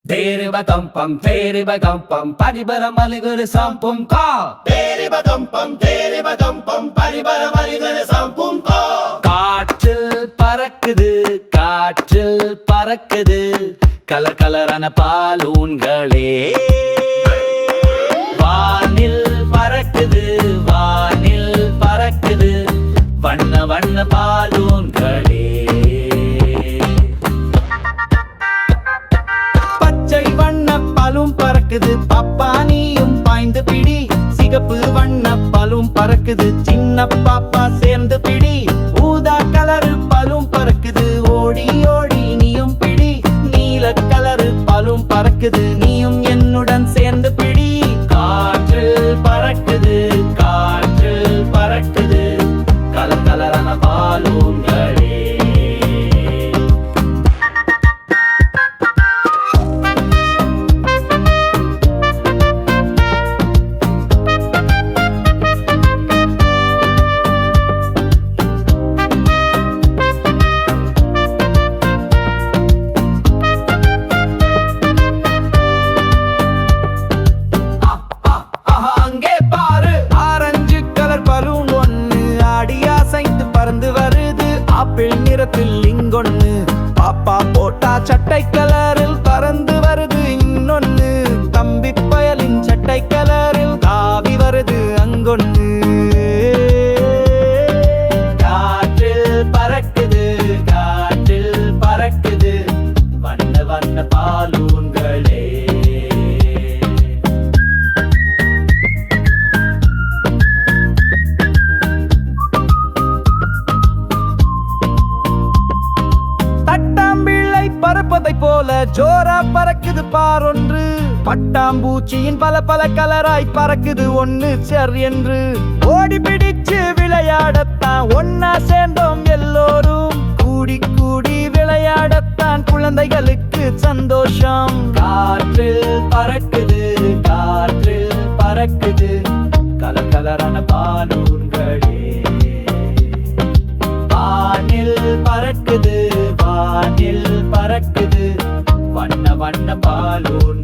Deribagampam, paribaramalliguru sampum ka. Deribagampam, paribaramalliguru sampum ka. காற்றில் பறக்குது காற்றில் பறக்குது கலர் கலரான பாலூன்களே வானில் பறக்குது வானில் பறக்குது வண்ண வண்ண பாலூன்களே பச்சை வண்ண பலூன் பறக்குது பாப்பா நீயும் பாய்ந்து பிடி சிகப்பு வண்ண பலூன் பறக்குது சின்ன பாப்பா சேர்ந்து பிடி ஊதா கலரு பலூன் பறக்குது ஓடி ஓடி நீயும் பிடி நீல கலரு பலூன் பறக்குது நீயும் என்னுடன் சேர்ந்து பிடி காற்றில் பறக்குது காற்றில் பறக்குது கலர் கலரான பாலூன்களே அங்கே பாரு ஆரஞ்சு கலர் பலூன் ஒண்ணு ஆடி அசைந்து பறந்து வருது ஆப்பிள் நிறத்தில் இங்கொன்னு பாப்பா போட்டா சட்டை கலரில் பறந்து வருது இன்னொன்னு தம்பி பயலின் சட்டை கலரில் தாவி வருது அங்கொன்னு காற்றில் பறக்குது காற்றில் பறக்குது வண்ண வண்ண பாலூன்களே தட்டாம்பிள்ளை பறப்பதை போல ஜோரா பறக்குது பாரொன்று பட்டாம்பூச்சியின் பல பல கலராய் பறக்குது ஒண்ணு சர் என்று ஓடி பிடிச்சு விளையாடத்தான் ஒன்னா சேர்ந்தோம் எல்லோரும் கூடி கூடி விளையாடத்தான் குழந்தைகளுக்கு சந்தோஷம் காற்றில் பறக்குது காற்றில் பறக்குது கலர் கலரான பாலூன்களே வானில் பறக்குது வானில் பறக்குது வண்ண வண்ண பாலூன்